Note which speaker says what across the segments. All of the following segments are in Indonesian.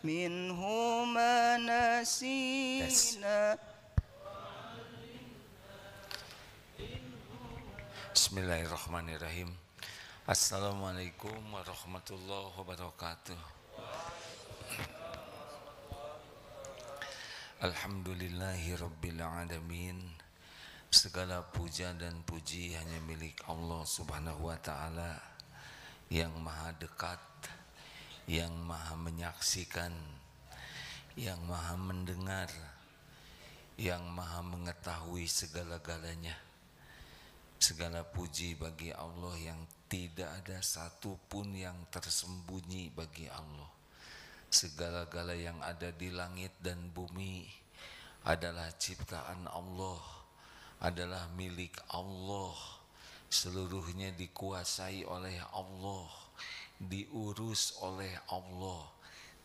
Speaker 1: منه ما نسينا.
Speaker 2: Bismillahirrahmanirrahim. Assalamualaikum warahmatullahi wabarakatuh. Alhamdulillahi rabbil alamin. Segala puja dan puji hanya milik Allah subhanahu wa ta'ala, yang maha dekat, yang maha menyaksikan, yang maha mendengar, yang maha mengetahui segala-galanya. Segala puji bagi Allah yang tidak ada satupun yang tersembunyi bagi Allah. Segala-gala yang ada di langit dan bumi adalah ciptaan Allah, adalah milik Allah. Seluruhnya dikuasai oleh Allah, diurus oleh Allah.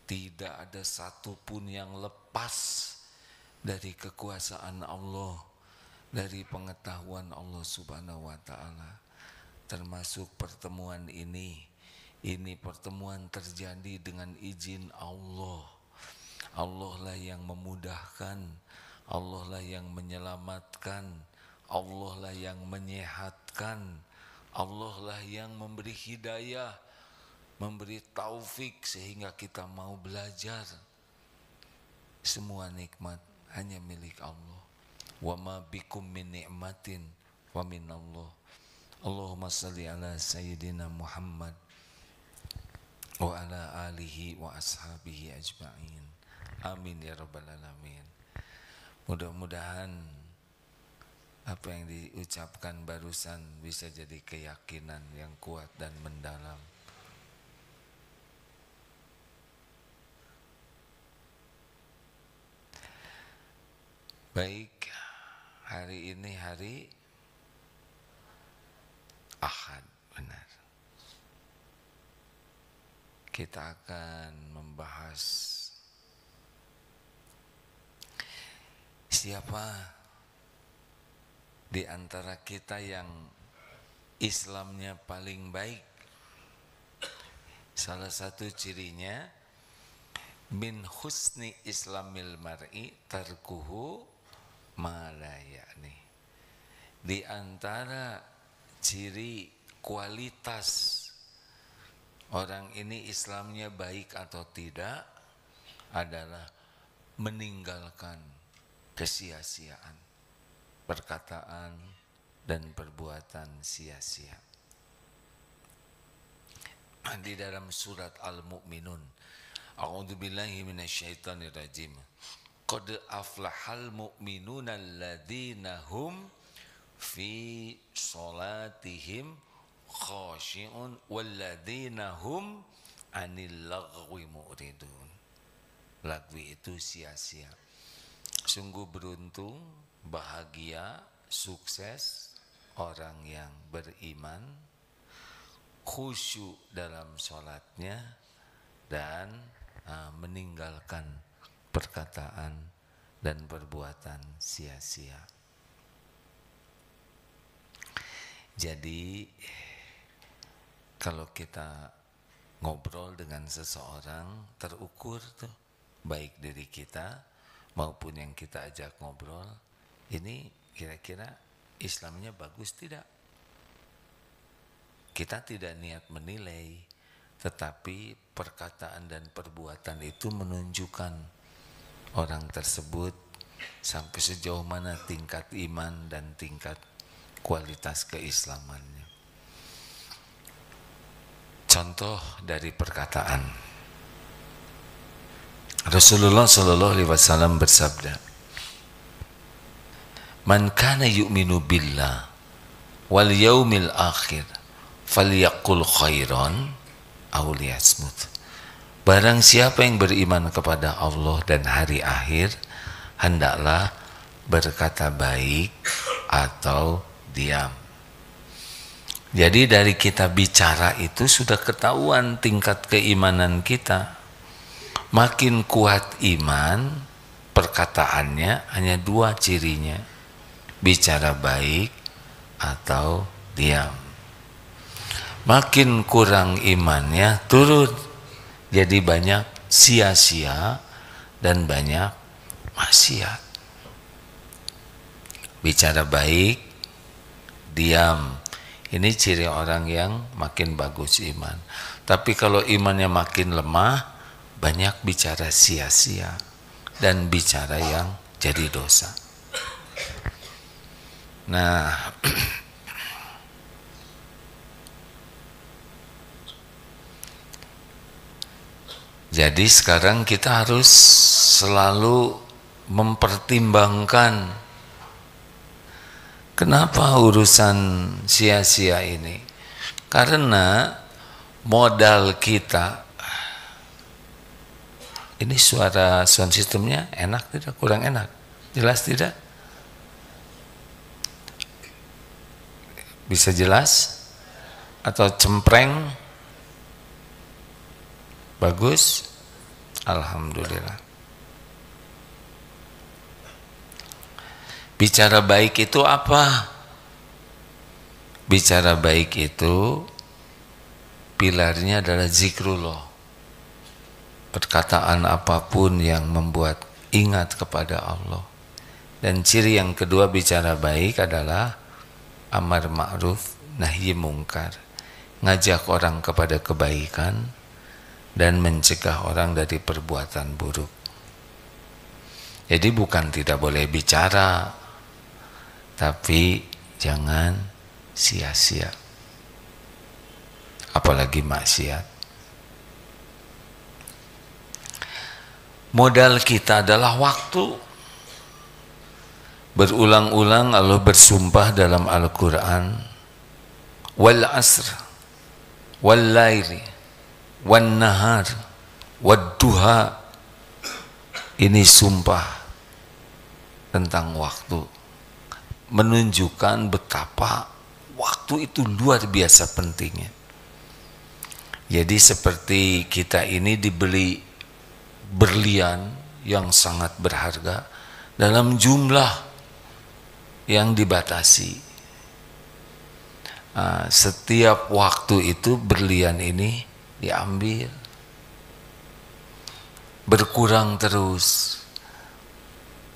Speaker 2: Tidak ada satupun yang lepas dari kekuasaan Allah, dari pengetahuan Allah subhanahu wa ta'ala. Termasuk pertemuan ini pertemuan terjadi dengan izin Allah. Allah lah yang memudahkan, Allah lah yang menyelamatkan, Allah lah yang menyehatkan, Allah lah yang memberi hidayah, memberi taufik sehingga kita mau belajar. Semua nikmat hanya milik Allah. Wa ma bikum min ni'matin wa min Allah. Allahumma salli ala sayyidina Muhammad wa ala alihi wa ashabihi ajma'in. Amin ya rabbal alamin. Mudah-mudahan apa yang diucapkan barusan bisa jadi keyakinan yang kuat dan mendalam. Baik, hari ini hari Ahad, benar. Kita akan membahas siapa di antara kita yang Islamnya paling baik. Salah satu cirinya min husni islamil mar'i tarkuhu ma la ya'ni. Di antara ciri kualitas orang ini Islamnya baik atau tidak adalah meninggalkan kesia-siaan, perkataan dan perbuatan sia-sia. Di dalam surat Al-Mu'minun, a'udzubillahi minasyaitonirrajim, qad aflahal mu'minuna alladzina hum fi sholatihim khashi'un walladzina hum anil lagwi mu'ridun. Lagwi itu sia-sia. Sungguh beruntung, bahagia, sukses orang yang beriman, khusyuk dalam sholatnya, dan meninggalkan perkataan dan perbuatan sia-sia. Jadi kalau kita ngobrol dengan seseorang, terukur tuh, baik dari kita maupun yang kita ajak ngobrol, ini kira-kira Islamnya bagus tidak? Kita tidak niat menilai, tetapi perkataan dan perbuatan itu menunjukkan orang tersebut sampai sejauh mana tingkat iman dan tingkat kualitas keislamannya. Contoh dari perkataan, Rasulullah Shallallahu Alaihi Wasallam bersabda, "Man kana yu'minu billah wal yaumil akhir, falyaqul khairan aw liyasmut." Barang siapa yang beriman kepada Allah dan hari akhir, hendaklah berkata baik atau diam. Jadi dari kita bicara itu sudah ketahuan tingkat keimanan kita. Makin kuat iman, perkataannya hanya dua cirinya, bicara baik atau diam. Makin kurang imannya, turun, jadi banyak sia-sia dan banyak maksiat. Bicara baik, diam. Ini ciri orang yang makin bagus iman. Tapi kalau imannya makin lemah, banyak bicara sia-sia dan bicara yang jadi dosa. Nah, jadi sekarang kita harus selalu mempertimbangkan kenapa urusan sia-sia ini. Karena modal kita, ini suara sound systemnya enak tidak? Kurang enak? Jelas tidak? Bisa jelas? Atau cempreng? Bagus? Alhamdulillah. Bicara baik itu apa? Bicara baik itu pilarnya adalah zikrullah. Perkataan apapun yang membuat ingat kepada Allah. Dan ciri yang kedua bicara baik adalah amar ma'ruf nahi mungkar. Ngajak orang kepada kebaikan dan mencegah orang dari perbuatan buruk. Jadi bukan tidak boleh bicara, tapi jangan sia-sia. Apalagi maksiat. Modal kita adalah waktu. Berulang-ulang Allah bersumpah dalam Al-Quran, wal asr, wal laili, wan nahar, wad duha. Ini sumpah tentang waktu, menunjukkan betapa waktu itu luar biasa pentingnya. Jadi seperti kita ini dibeli berlian yang sangat berharga dalam jumlah yang dibatasi. Setiap waktu itu berlian ini diambil, berkurang terus.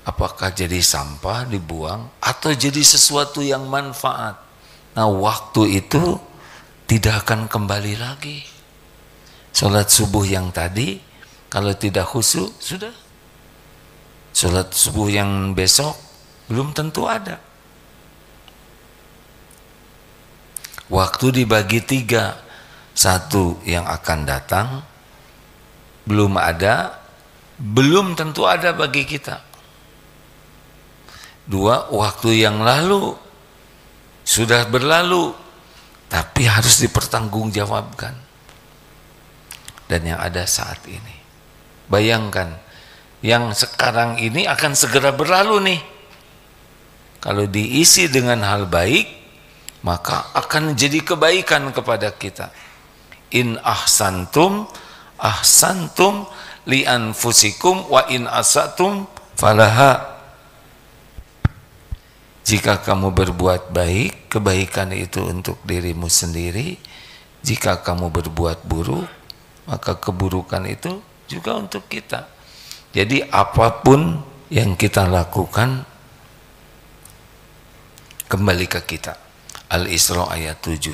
Speaker 2: Apakah jadi sampah dibuang atau jadi sesuatu yang manfaat? Nah, waktu itu tidak akan kembali lagi. Sholat subuh yang tadi kalau tidak khusyuk sudah. Sholat subuh yang besok belum tentu ada. Waktu dibagi 3. 1 yang akan datang belum ada, belum tentu ada bagi kita. 2, waktu yang lalu sudah berlalu tapi harus dipertanggungjawabkan. Dan yang ada saat ini. Bayangkan, yang sekarang ini akan segera berlalu nih. Kalau diisi dengan hal baik, maka akan jadi kebaikan kepada kita. In ahsantum ahsantum li anfusikum wa in asatum falaha. Jika kamu berbuat baik, kebaikan itu untuk dirimu sendiri. Jika kamu berbuat buruk, maka keburukan itu juga untuk kita. Jadi apapun yang kita lakukan kembali ke kita. Al-Isra ayat 7.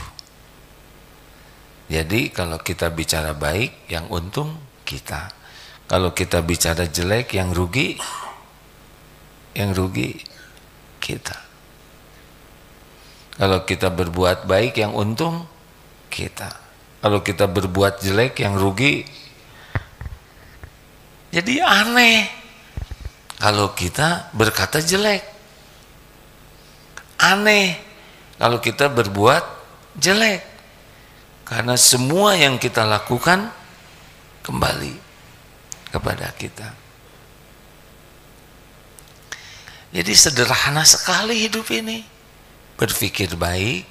Speaker 2: Jadi kalau kita bicara baik, yang untung kita. Kalau kita bicara jelek, yang rugi kita. Kalau kita berbuat baik, yang untung kita. Kalau kita berbuat jelek, yang rugi. Jadi aneh kalau kita berkata jelek. Aneh kalau kita berbuat jelek. Karena semua yang kita lakukan kembali kepada kita. Jadi sederhana sekali hidup ini. Berpikir baik,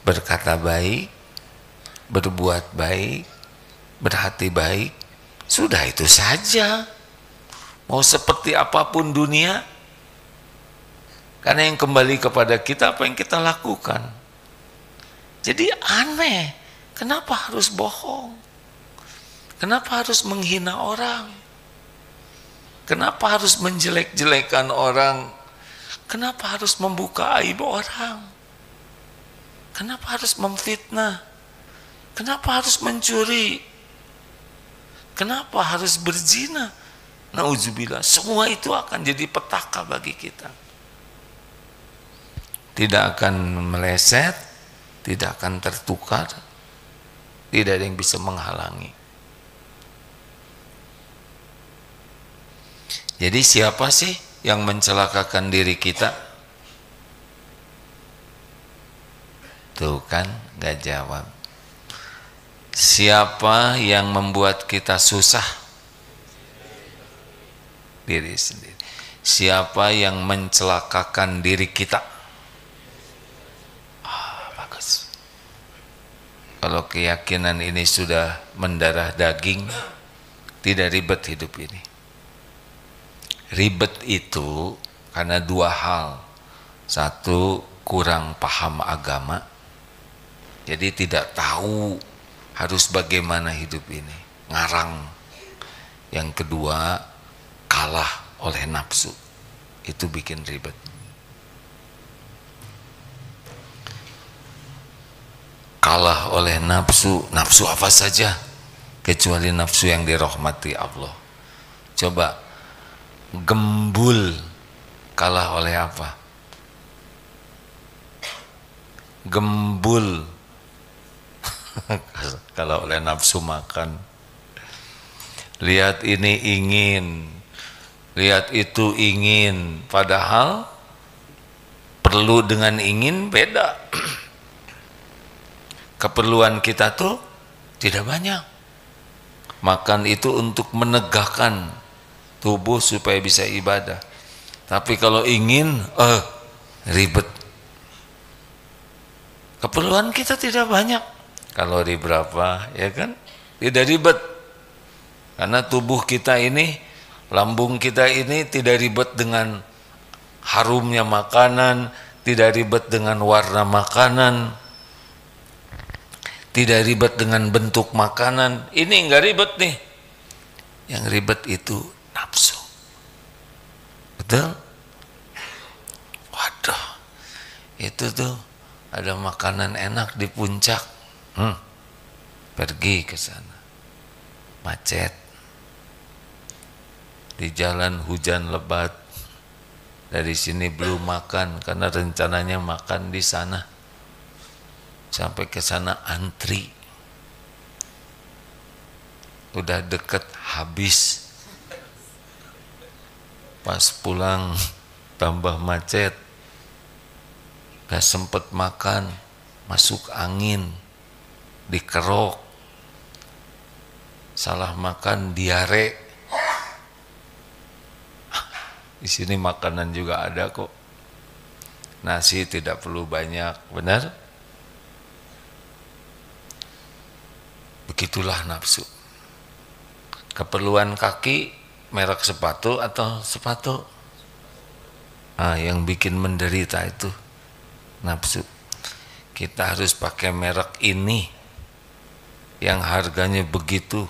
Speaker 2: berkata baik, berbuat baik, berhati baik. Sudah itu saja. Mau seperti apapun dunia, karena yang kembali kepada kita apa yang kita lakukan. Jadi aneh, kenapa harus bohong? Kenapa harus menghina orang? Kenapa harus menjelek-jelekan orang? Kenapa harus membuka aib orang? Kenapa harus memfitnah? Kenapa harus mencuri? Kenapa harus berzina? Nauzubillah, semua itu akan jadi petaka bagi kita. Tidak akan meleset, tidak akan tertukar, tidak ada yang bisa menghalangi. Jadi siapa sih yang mencelakakan diri kita? Tuh kan, gak jawab. Siapa yang membuat kita susah? Diri sendiri. Siapa yang mencelakakan diri kita? Bagus. Kalau keyakinan ini sudah mendarah daging, tidak ribet hidup ini. Ribet itu karena dua hal. Satu, kurang paham agama, jadi tidak tahu harus bagaimana hidup ini, ngarang. Yang kedua, kalah oleh nafsu, itu bikin ribet. Kalah oleh nafsu, nafsu apa saja kecuali nafsu yang dirahmati Allah. Coba gembul kalah oleh apa? Gembul kalau oleh nafsu makan. Lihat ini ingin, lihat itu ingin, padahal perlu dengan ingin beda. Keperluan kita tuh tidak banyak. Makan itu untuk menegakkan tubuh supaya bisa ibadah. Tapi kalau ingin, ribet. Keperluan kita tidak banyak. Kalori berapa, ya kan? Tidak ribet. Karena tubuh kita ini, lambung kita ini tidak ribet dengan harumnya makanan, tidak ribet dengan warna makanan, tidak ribet dengan bentuk makanan. Ini enggak ribet nih. Yang ribet itu nafsu. Betul? Waduh, itu tuh ada makanan enak di puncak, pergi ke sana, macet, di jalan hujan lebat, dari sini belum makan karena rencananya makan di sana, sampai ke sana antri, udah deket habis. Pas pulang tambah macet, gak sempet makan, masuk angin, dikerok, salah makan, diare. Di sini makanan juga ada kok, nasi tidak perlu banyak, benar? Begitulah nafsu. Keperluan kaki, merek sepatu atau sepatu? Yang bikin menderita itu nafsu. Kita harus pakai merek ini yang harganya begitu,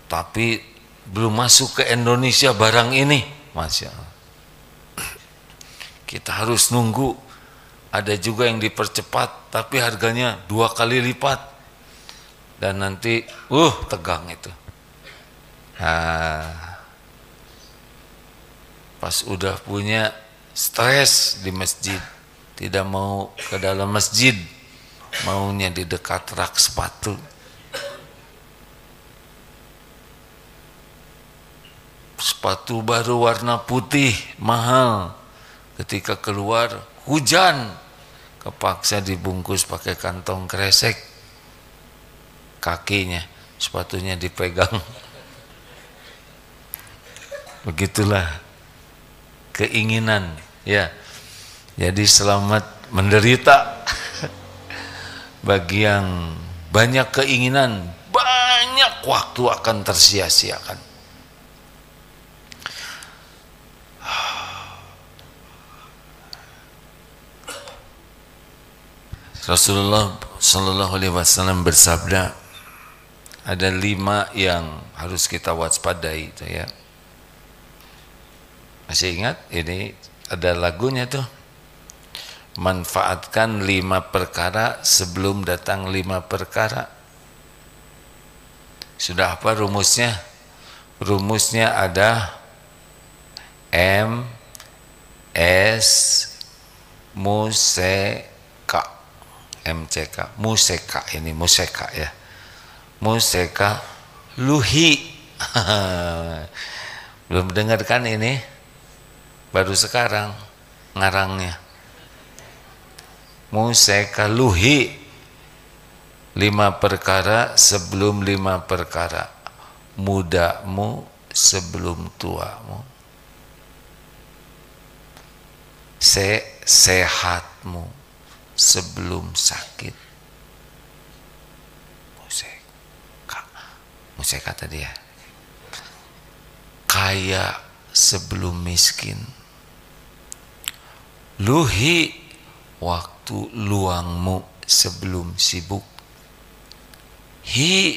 Speaker 2: tapi belum masuk ke Indonesia barang ini, Masya Allah. Kita harus nunggu. Ada juga yang dipercepat tapi harganya 2 kali lipat, dan nanti tegang itu. Pas udah punya, stres di masjid, tidak mau ke dalam masjid, maunya di dekat rak sepatu. Sepatu baru warna putih, mahal, ketika keluar hujan, kepaksa dibungkus pakai kantong kresek, kakinya, sepatunya dipegang. Begitulah keinginan, ya. Jadi selamat menderita. Bagi yang banyak keinginan, banyak waktu akan tersia-siakan. Rasulullah Shallallahu Alaihi Wasallam bersabda, Ada 5 yang harus kita waspadai itu ya. Masih ingat? Ini ada lagunya tuh. Manfaatkan 5 perkara sebelum datang 5 perkara. Sudah apa rumusnya? Rumusnya ada M S museka, MCK, museka, ini museka ya, museka luhi. Belum dengarkan ini, baru sekarang ngarangnya. Museka luhi, 5 perkara sebelum 5 perkara, mudamu sebelum tuamu, sehatmu sebelum sakit. Museka tadi ya. Kaya sebelum miskin. Luhi, waktu luangmu sebelum sibuk. Hi,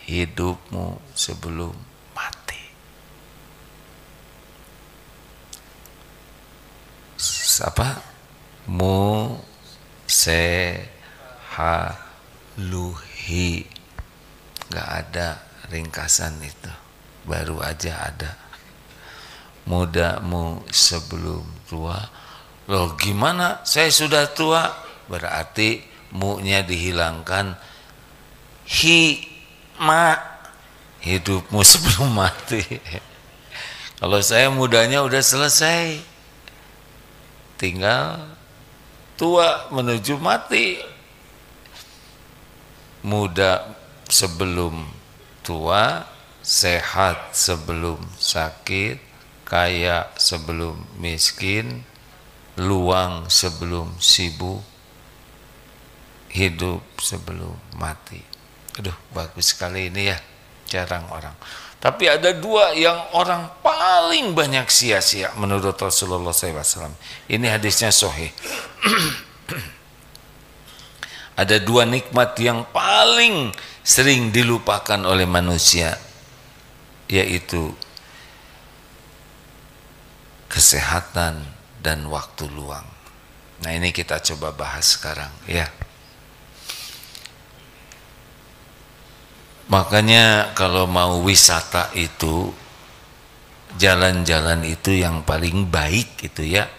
Speaker 2: hidupmu sebelum mati. Apa? Mu se ha luhi. Gak ada ringkasan itu, baru aja ada. Mudamu sebelum tua. Loh gimana? Saya sudah tua. Berarti mu-nya dihilangkan. Hi ma, hidupmu sebelum mati. Kalau saya mudanya udah selesai, tinggal tua menuju mati. Muda sebelum tua, sehat sebelum sakit, kaya sebelum miskin, luang sebelum sibuk, hidup sebelum mati. Aduh, bagus sekali ini ya, jarang orang. Tapi ada 2 yang orang paling banyak sia-sia menurut Rasulullah SAW. Ini hadisnya sahih. Ada 2 nikmat yang paling sering dilupakan oleh manusia, yaitu kesehatan dan waktu luang. Nah ini kita coba bahas sekarang ya. Makanya kalau mau wisata itu, jalan-jalan itu yang paling baik itu ya,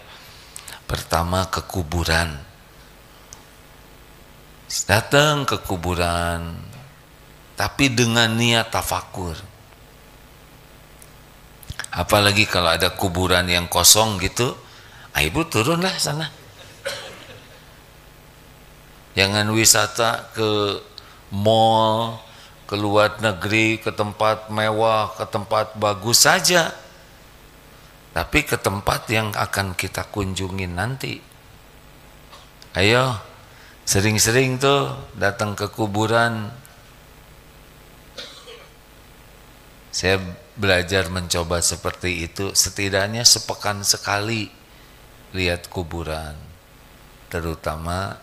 Speaker 2: pertama ke kuburan. Datang ke kuburan tapi dengan niat tafakur. Apalagi kalau ada kuburan yang kosong gitu, ibu turunlah sana. Jangan wisata ke mall, ke luar negeri, ke tempat mewah, ke tempat bagus saja, tapi ke tempat yang akan kita kunjungi nanti. Ayo sering-sering tuh datang ke kuburan. Saya belajar mencoba seperti itu, setidaknya sepekan sekali lihat kuburan, terutama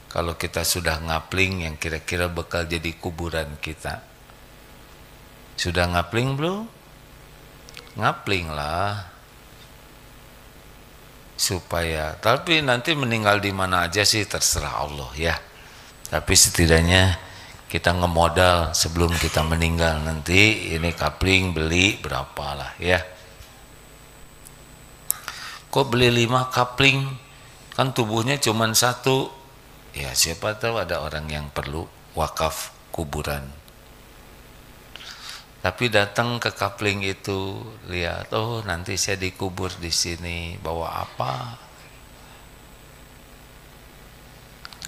Speaker 2: kalau kita sudah ngapling yang kira-kira bakal jadi kuburan kita. Sudah ngapling belum? Ngapling lah, supaya, tapi nanti meninggal di mana aja sih terserah Allah ya. Tapi setidaknya kita ngemodal sebelum kita meninggal nanti, ini kapling beli berapa lah ya. Kok beli 5 kapling? Kan tubuhnya cuma 1. Ya siapa tahu ada orang yang perlu wakaf kuburan. Tapi datang ke kapling itu, lihat, oh nanti saya dikubur di sini, bawa apa?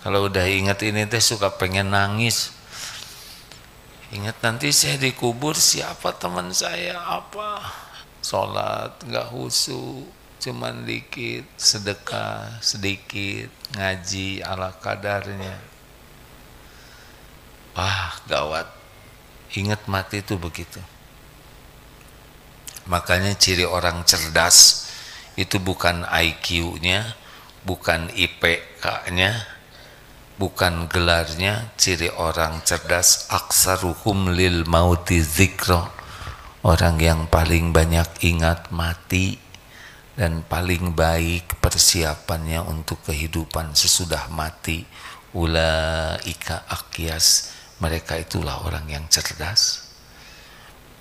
Speaker 2: Kalau udah ingat ini teh suka pengen nangis. Ingat nanti saya dikubur, siapa teman saya apa? Sholat nggak khusyuk, cuman dikit, sedekah sedikit, ngaji ala kadarnya. Wah gawat. Ingat mati itu begitu. Makanya ciri orang cerdas itu bukan IQ-nya, bukan IPK-nya, bukan gelarnya. Ciri orang cerdas, aksaruhum lil mauti dzikra, orang yang paling banyak ingat mati dan paling baik persiapannya untuk kehidupan sesudah mati. Ulaika aqyas, mereka itulah orang yang cerdas.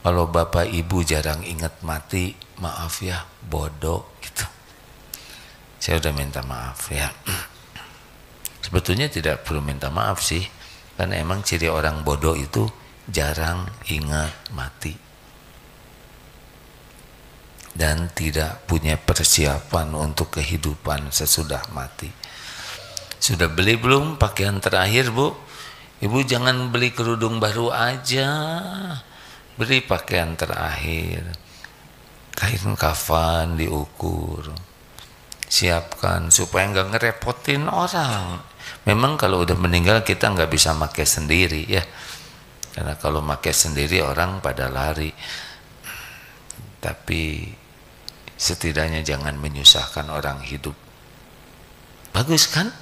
Speaker 2: Kalau bapak ibu jarang ingat mati, maaf ya, bodoh gitu. Saya udah minta maaf ya. Sebetulnya tidak perlu minta maaf sih, karena emang ciri orang bodoh itu jarang ingat mati dan tidak punya persiapan untuk kehidupan sesudah mati. Sudah beli belum pakaian terakhir, Bu? Ibu jangan beli kerudung baru aja, beli pakaian terakhir. Kain kafan diukur, siapkan supaya nggak ngerepotin orang. Memang kalau udah meninggal kita nggak bisa pakai sendiri ya, karena kalau pakai sendiri orang pada lari. Tapi setidaknya jangan menyusahkan orang hidup. Bagus kan?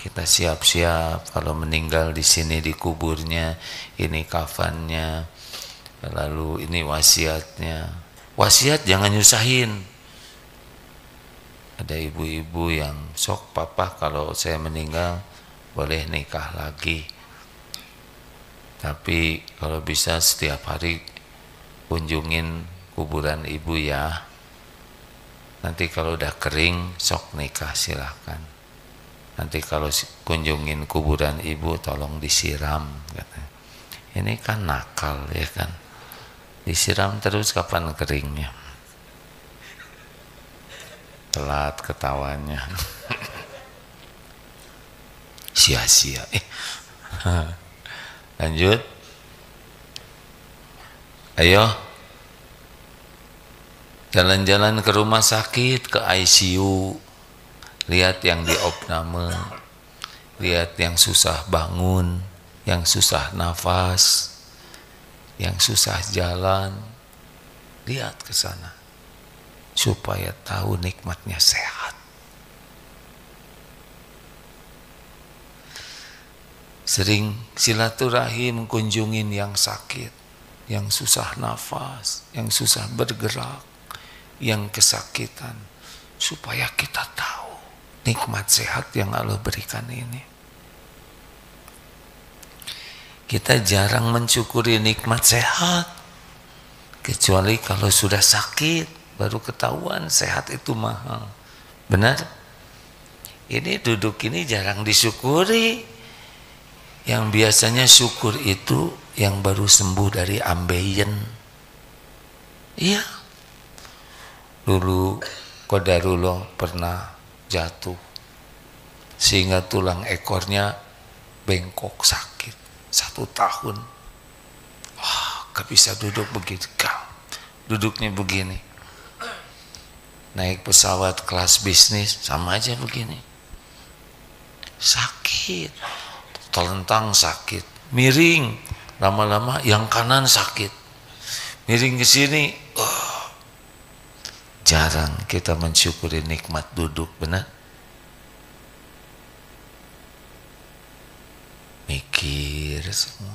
Speaker 2: Kita siap-siap kalau meninggal, di sini di kuburnya, ini kafannya, lalu ini wasiatnya. Wasiat jangan nyusahin. Ada ibu-ibu yang sok, papa kalau saya meninggal boleh nikah lagi, tapi kalau bisa setiap hari kunjungin kuburan ibu ya. Nanti kalau udah kering sok nikah silahkan. Nanti kalau kunjungin kuburan ibu tolong disiram katanya. Ini kan nakal ya kan, disiram terus kapan keringnya? Telat ketawanya. Sia-sia. Lanjut. Ayo. Jalan-jalan ke rumah sakit, ke ICU. Lihat yang di opname. Lihat yang susah bangun, yang susah nafas, yang susah jalan. Lihat ke sana supaya tahu nikmatnya sehat. Sering silaturahim, kunjungin yang sakit, yang susah nafas, yang susah bergerak, yang kesakitan, supaya kita tahu nikmat sehat yang Allah berikan ini. Kita jarang mensyukuri nikmat sehat, kecuali kalau sudah sakit baru ketahuan sehat itu mahal. Benar? Ini duduk ini jarang disyukuri. Yang biasanya syukur itu yang baru sembuh dari ambeien. Iya. Dulu qadarullah pernah jatuh sehingga tulang ekornya bengkok, sakit 1 tahun. Wah, gak bisa duduk begitu. Duduknya begini. Naik pesawat kelas bisnis sama aja begini, sakit, telentang sakit, miring, lama-lama yang kanan sakit, miring ke sini. Jarang kita mensyukuri nikmat duduk, benar? Mikir semua.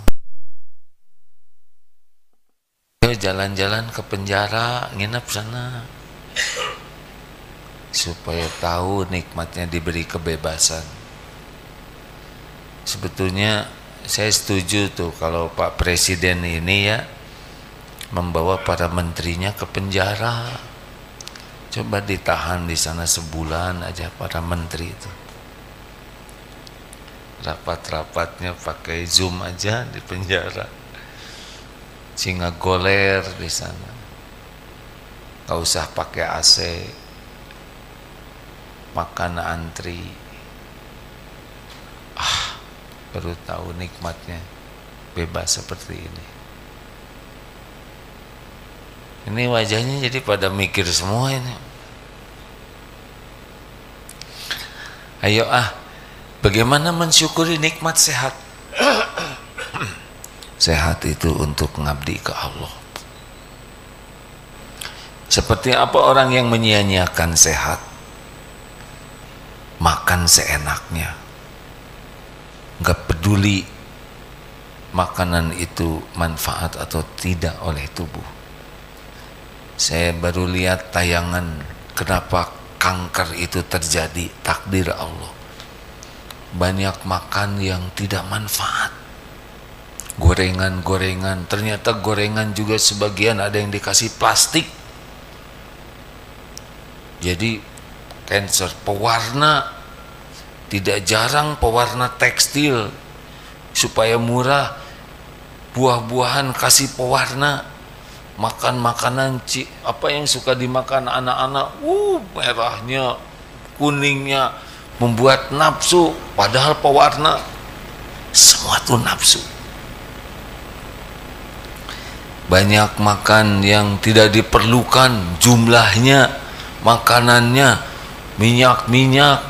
Speaker 2: Jalan-jalan ke penjara, nginep sana, supaya tahu nikmatnya diberi kebebasan. Sebetulnya saya setuju tuh kalau Pak Presiden ini ya membawa para menterinya ke penjara. Coba ditahan di sana sebulan aja para menteri itu. Rapat-rapatnya pakai Zoom aja di penjara. Sehingga goler di sana. Gak usah pakai AC. Makan antri. Baru tahu nikmatnya bebas seperti ini. Ini wajahnya jadi pada mikir semua ini. Ayo bagaimana mensyukuri nikmat sehat? Sehat itu untuk mengabdi ke Allah. Seperti apa orang yang menyia-nyiakan sehat? Makan seenaknya, peduli makanan itu manfaat atau tidak oleh tubuh. Saya baru lihat tayangan kenapa kanker itu terjadi, takdir Allah. Banyak makan yang tidak manfaat, gorengan-gorengan, ternyata gorengan juga sebagian ada yang dikasih plastik. Jadi cancer, pewarna, tidak jarang pewarna tekstil supaya murah, buah-buahan kasih pewarna, makan makanan apa yang suka dimakan anak-anak, merahnya, kuningnya, membuat nafsu, padahal pewarna, semua tuh nafsu. Banyak makan yang tidak diperlukan jumlahnya, makanannya, minyak-minyak,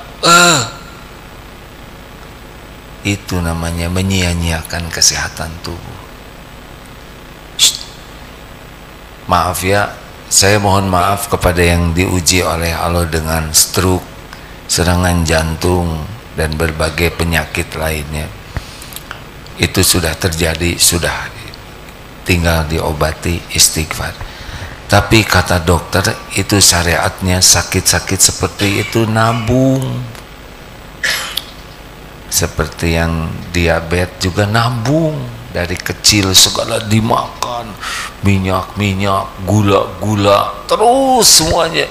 Speaker 2: itu namanya menyia-nyiakan kesehatan tubuh. Maaf ya, saya mohon maaf kepada yang diuji oleh Allah dengan stroke, serangan jantung, dan berbagai penyakit lainnya. Itu sudah terjadi, sudah tinggal diobati, istighfar. Tapi kata dokter, itu syariatnya sakit-sakit seperti itu nabung. Seperti yang diabetes juga nabung, dari kecil segala dimakan, minyak-minyak, gula-gula, terus semuanya.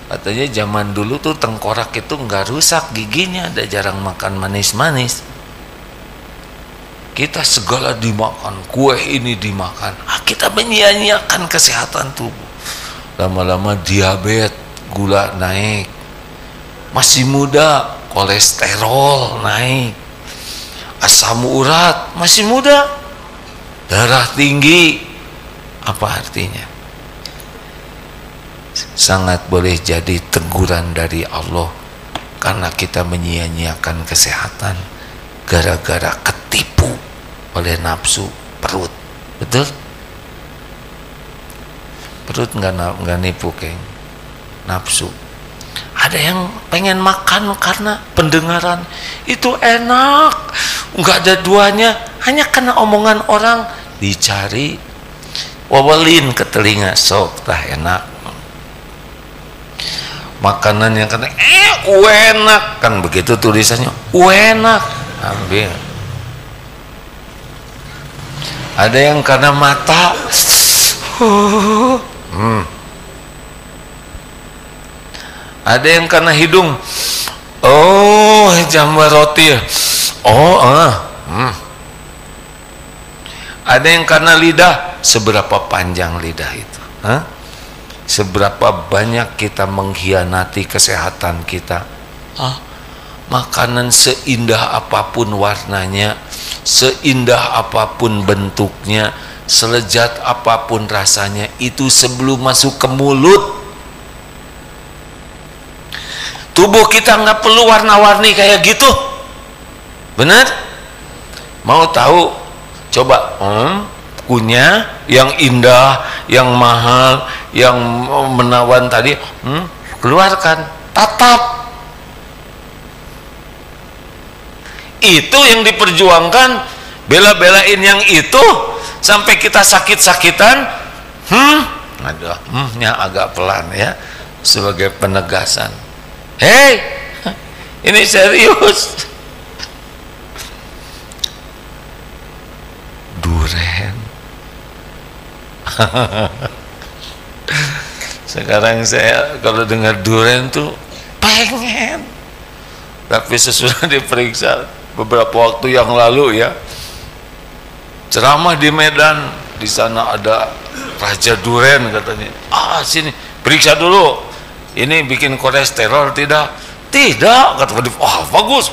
Speaker 2: Katanya zaman dulu tuh tengkorak itu nggak rusak giginya, ada jarang makan manis-manis. Kita segala dimakan, kue ini dimakan, kita menyia-nyiakan kesehatan tubuh. Lama-lama diabetes, gula naik, masih muda kolesterol naik, asam urat masih muda, darah tinggi. Apa artinya? Sangat boleh jadi teguran dari Allah karena kita menyia-nyiakan kesehatan gara-gara ketipu oleh nafsu perut. Betul? Perut nggak nipu, Keng, nafsu. Ada yang pengen makan karena pendengaran itu enak, nggak ada duanya, hanya karena omongan orang dicari, wawalin ke telinga, sok tah enak. Makanan yang kata enak, kan begitu tulisannya, enak, ambil. Ada yang karena mata, ada yang karena hidung, jambar roti, ada yang karena lidah. Seberapa panjang lidah itu? Seberapa banyak kita mengkhianati kesehatan kita? Makanan seindah apapun warnanya, seindah apapun bentuknya, selezat apapun rasanya, itu sebelum masuk ke mulut, tubuh kita nggak perlu warna-warni kayak gitu. Benar? Mau tahu? Coba kunyah yang indah, yang mahal, yang menawan tadi, keluarkan, tatap. Itu yang diperjuangkan, bela-belain yang itu sampai kita sakit-sakitan. Nya agak pelan ya, sebagai penegasan. Hei, ini serius. Duren. Sekarang saya kalau dengar duren tuh pengen. Tapi sesudah diperiksa beberapa waktu yang lalu ya, ceramah di Medan, di sana ada Raja Duren katanya. Sini periksa dulu, ini bikin kolesterol tidak? Tidak, kata dia. Bagus,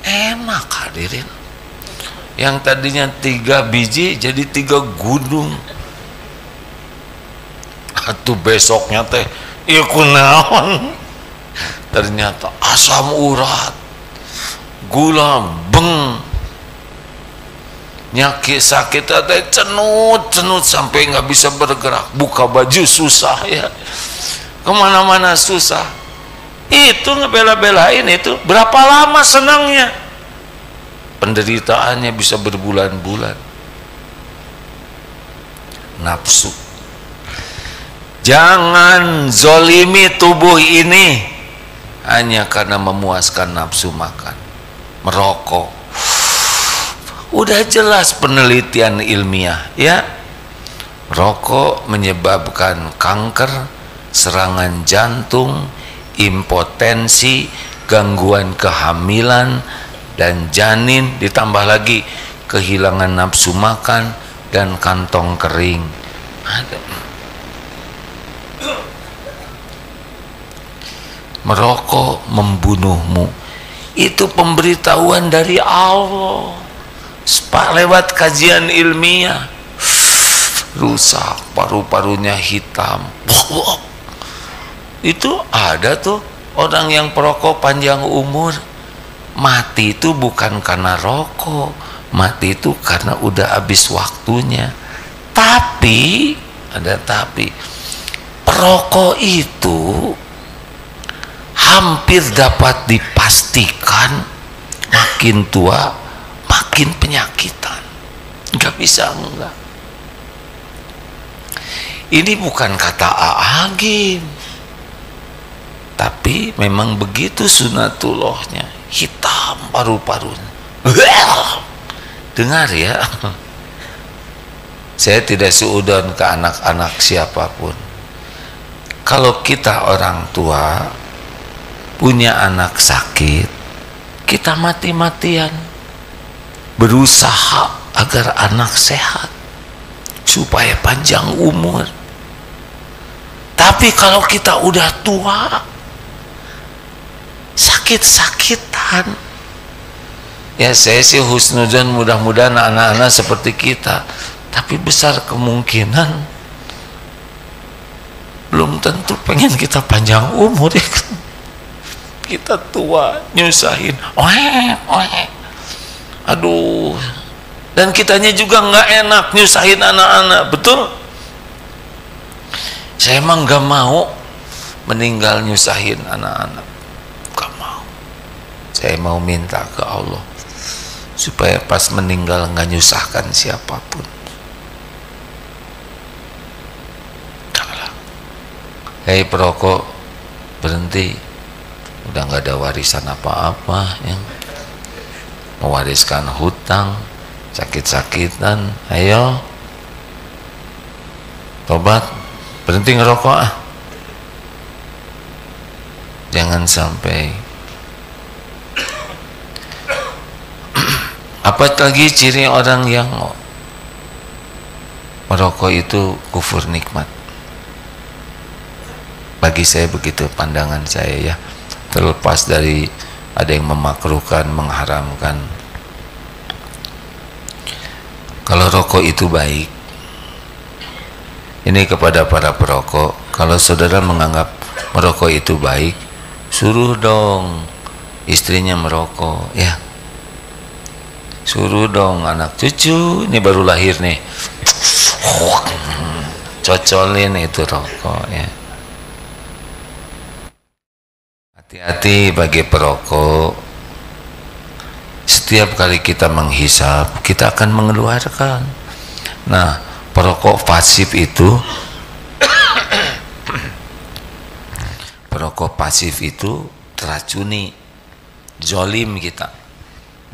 Speaker 2: enak hadirin. Yang tadinya 3 biji jadi 3 gunung. Atuh besoknya teh ieu kunaon? Ternyata asam urat, gula, nyakit sakit teh cenut sampai nggak bisa bergerak, buka baju susah ya, kemana-mana susah. Itu ngebela-belain itu berapa lama senangnya? penderitaannya bisa berbulan-bulan. Nafsu. Jangan zolimi tubuh ini hanya karena memuaskan nafsu makan. Merokok, udah jelas penelitian ilmiah ya, rokok menyebabkan kanker, serangan jantung, impotensi, gangguan kehamilan dan janin, ditambah lagi kehilangan nafsu makan dan kantong kering. Merokok membunuhmu. Itu pemberitahuan dari Allah. Lewat kajian ilmiah. Rusak, paru-parunya hitam. Itu ada tuh orang yang perokok panjang umur. Mati itu bukan karena rokok, mati itu karena udah habis waktunya. Tapi, ada tapi, perokok itu hampir dapat dipastikan makin tua makin penyakitan. Nggak bisa enggak. Ini bukan kata Agim, tapi memang begitu sunatullahnya. Hitam paru-parunya. Dengar ya, saya tidak seudon ke anak-anak siapapun. Kalau kita orang tua punya anak sakit, kita mati-matian berusaha agar anak sehat supaya panjang umur. Tapi kalau kita udah tua, sakit-sakitan, ya saya sih husnudzon, mudah-mudahan anak-anak seperti kita, tapi besar kemungkinan belum tentu pengen kita panjang umur ya kan? Kita tua nyusahin, aduh, dan kitanya juga nggak enak nyusahin anak-anak, betul? Saya emang nggak mau meninggal nyusahin anak-anak, nggak mau. Saya mau minta ke Allah supaya pas meninggal nggak nyusahkan siapapun. Hei perokok, berhenti. Udah nggak ada warisan apa-apa ya. Mewariskan hutang, sakit-sakitan, ayo tobat, berhenti ngerokok ah. Jangan sampai. Apalagi ciri orang yang merokok itu kufur nikmat. Bagi saya begitu pandangan saya ya, terlepas dari ada yang memakruhkan, mengharamkan. Kalau rokok itu baik, ini kepada para perokok, kalau saudara menganggap merokok itu baik, suruh dong istrinya merokok ya, suruh dong anak cucu, ini baru lahir nih, cocolin itu rokok ya. Hati-hati bagi perokok. Setiap kali kita menghisap, kita akan mengeluarkan. Nah, perokok pasif itu perokok pasif itu teracuni, zolim kita.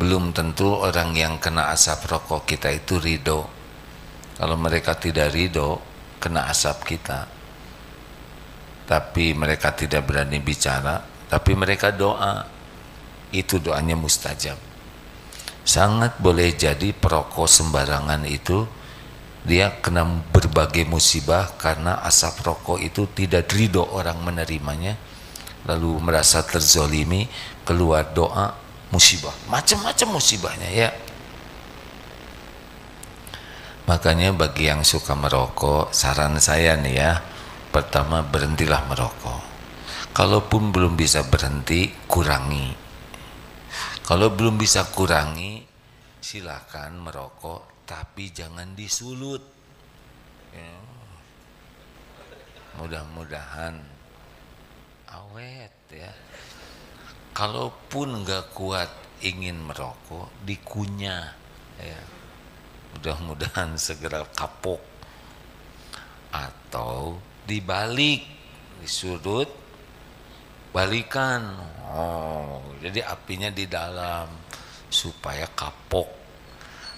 Speaker 2: Belum tentu orang yang kena asap rokok kita itu ridho. Kalau mereka tidak ridho, kena asap kita, tapi mereka tidak berani bicara, tapi mereka doa, itu doanya mustajab. Sangat boleh jadi perokok sembarangan itu dia kena berbagai musibah karena asap rokok itu tidak ridho orang menerimanya, lalu merasa terzolimi, keluar doa, musibah, macam-macam musibahnya ya. Makanya bagi yang suka merokok, saran saya nih ya, pertama berhentilah merokok. Kalaupun belum bisa berhenti, kurangi. Kalau belum bisa kurangi, silakan merokok, tapi jangan disulut ya. Mudah-mudahan awet ya. Kalaupun nggak kuat ingin merokok dikunyah, ya. Mudah-mudahan segera kapok. Atau dibalik, disudut, balikan. Jadi apinya di dalam supaya kapok.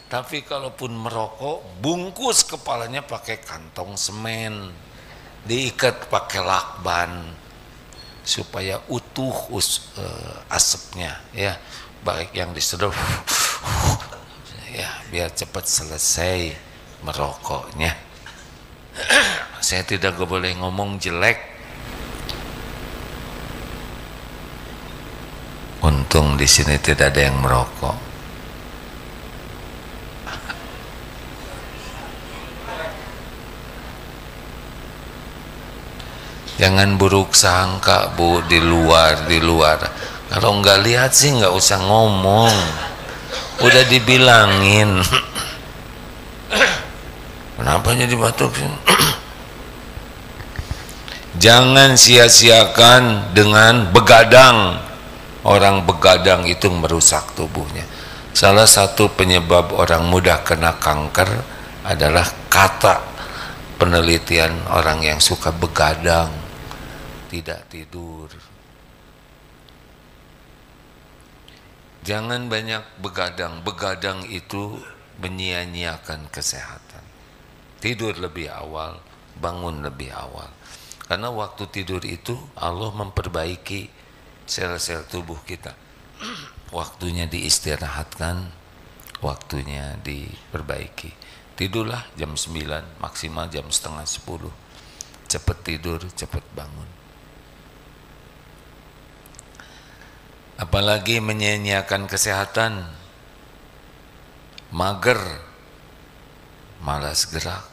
Speaker 2: Tapi kalaupun merokok, bungkus kepalanya pakai kantong semen, diikat pakai lakban supaya utuh asapnya, ya. Baik yang disedot, ya, biar cepat selesai merokoknya. Saya tidak boleh ngomong jelek. Untung di sini tidak ada yang merokok. Jangan buruk sangka, Bu, di luar. Kalau nggak lihat sih nggak usah ngomong. Udah dibilangin. Kenapa jadi batuk? Jangan sia-siakan dengan begadang. Orang begadang itu merusak tubuhnya. Salah satu penyebab orang mudah kena kanker adalah kata penelitian orang yang suka begadang, tidak tidur. Jangan banyak begadang. Begadang itu menyia-nyiakan kesehatan. Tidur lebih awal, bangun lebih awal. Karena waktu tidur itu Allah memperbaiki sel-sel tubuh kita. Waktunya diistirahatkan, waktunya diperbaiki. Tidurlah jam 9, maksimal jam setengah 10. Cepat tidur, cepat bangun. Apalagi menyia-nyiakan kesehatan, mager, malas gerak.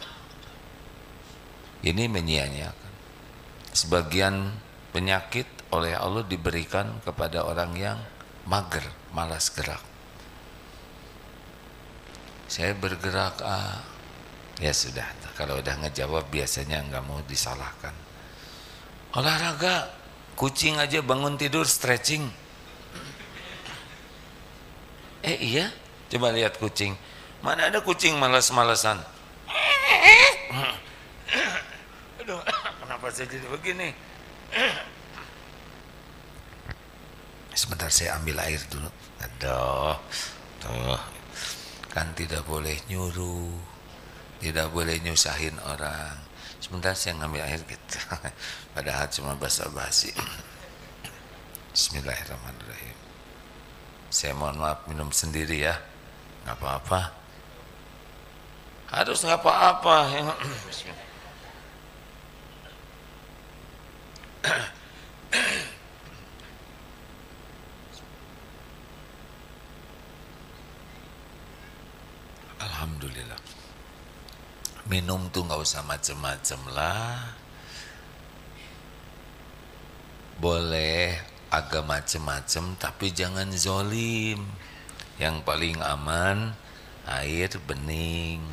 Speaker 2: Ini menyia-nyiakan. Sebagian penyakit oleh Allah diberikan kepada orang yang mager, malas gerak. Saya bergerak, ya sudah. Kalau udah ngejawab biasanya nggak mau disalahkan. Olahraga, kucing aja bangun tidur stretching. Iya, coba lihat kucing. Mana ada kucing malas-malasan? Aduh, kenapa saya jadi begini? Sebentar saya ambil air dulu. Aduh, tuh. Kan tidak boleh nyuruh, tidak boleh nyusahin orang. Sebentar saya ngambil air gitu. Padahal cuma basa-basi. Bismillahirrahmanirrahim. Saya mohon maaf minum sendiri ya. Nggak apa-apa. Harus nggak apa-apa. Alhamdulillah. Minum tuh nggak usah macem-macem lah. Boleh agak macem-macem tapi jangan zolim. Yang paling aman air bening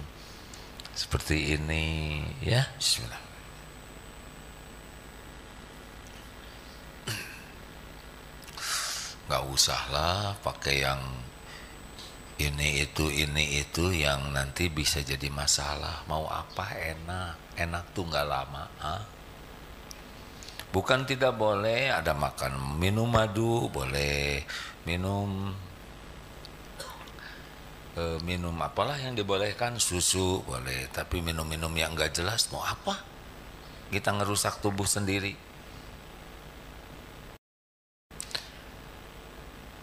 Speaker 2: seperti ini ya. Bismillah. Nggak usah lah pakai yang ini itu yang nanti bisa jadi masalah. Mau apa enak tuh nggak lama. Bukan tidak boleh ada makan, minum madu boleh, minum apalah yang dibolehkan, susu boleh, tapi minum yang nggak jelas mau apa? Kita ngerusak tubuh sendiri.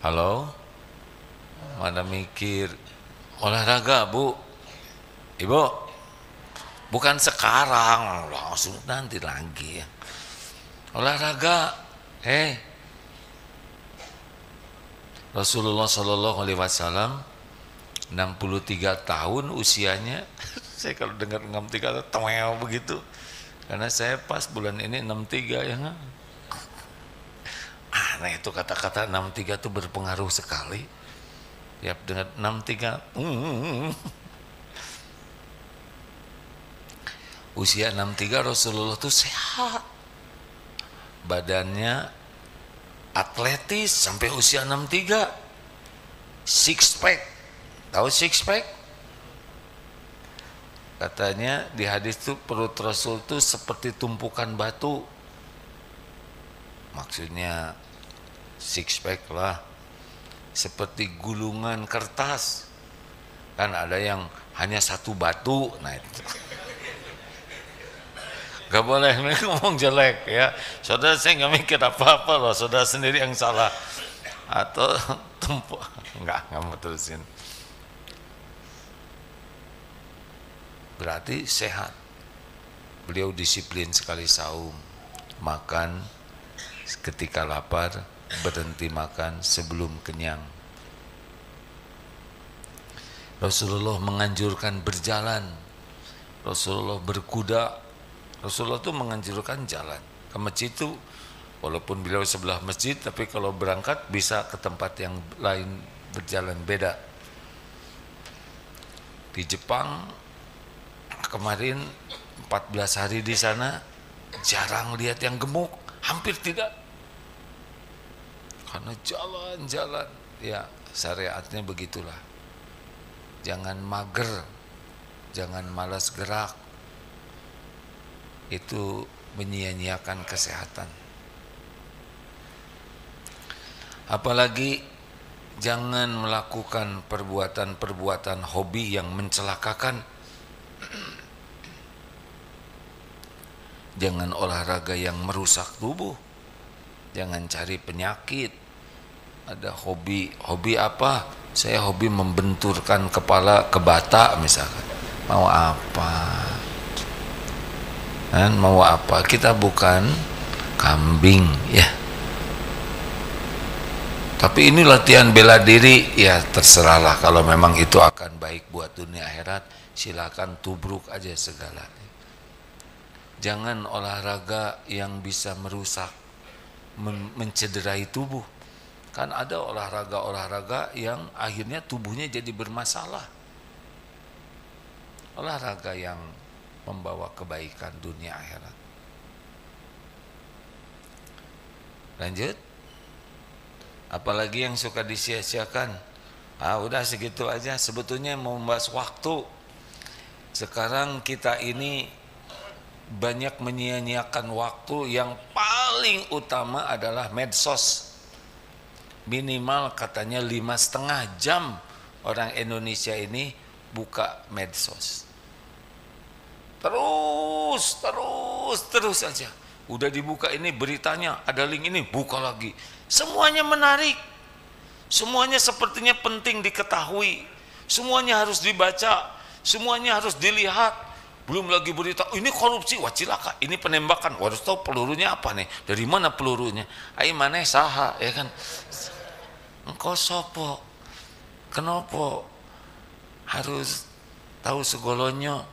Speaker 2: Halo? Mana mikir olahraga, Bu? Ibu? Bukan sekarang, langsung nanti lagi ya. Olahraga. Rasulullah Shallallahu Alaihi Wasallam 63 tahun usianya. Saya kalau dengar 63 tahun begitu, karena saya pas bulan ini 63 ya. Nah itu kata-kata 63 itu berpengaruh sekali. Ya dengan 63 usia 63 Rasulullah itu sehat, badannya atletis sampai usia 63. six pack. Tahu six pack? Katanya di hadis itu perut Rasul itu seperti tumpukan batu. Maksudnya six pack lah, seperti gulungan kertas. Kan ada yang hanya satu batu, nah itu. Gak boleh ngomong jelek ya. Saudara, saya nggak mikir apa-apa loh, saudara sendiri yang salah. Atau enggak mau terusin. Berarti sehat. Beliau disiplin sekali saum, makan ketika lapar, berhenti makan sebelum kenyang. Rasulullah menganjurkan berjalan, Rasulullah berkuda. Rasulullah itu menganjurkan jalan ke masjid itu, walaupun beliau sebelah masjid, tapi kalau berangkat bisa ke tempat yang lain berjalan beda. Di Jepang kemarin 14 hari di sana, jarang lihat yang gemuk, hampir tidak, karena jalan-jalan. Ya syariatnya begitulah, jangan mager, jangan malas gerak, itu menyia-nyiakan kesehatan. Apalagi jangan melakukan perbuatan-perbuatan hobi yang mencelakakan. Jangan olahraga yang merusak tubuh, jangan cari penyakit. Ada hobi apa? Saya hobi membenturkan kepala ke bata misalkan. Mau apa? Mau apa? Kita bukan kambing ya. Tapi ini latihan bela diri, ya terserahlah, kalau memang itu akan baik buat dunia akhirat, silakan tubruk aja segala. Jangan olahraga yang bisa merusak, mencederai tubuh. Kan ada olahraga yang akhirnya tubuhnya jadi bermasalah. Olahraga yang membawa kebaikan dunia akhirat. Lanjut. Apalagi yang suka disia-siakan. Udah segitu aja. Sebetulnya mau membahas waktu. Sekarang kita ini banyak menyia-nyiakan waktu. Yang paling utama adalah medsos. Minimal katanya 5,5 jam orang Indonesia ini buka medsos. Terus aja. Udah dibuka ini beritanya, ada link ini, buka lagi. Semuanya menarik. Semuanya sepertinya penting diketahui. Semuanya harus dibaca. Semuanya harus dilihat. Belum lagi berita, ini korupsi, wah cilaka, ini penembakan, harus tahu pelurunya apa nih, dari mana pelurunya, ai maneh saha, ya kan. Engkau sopo, kenapa harus tahu segolonyo?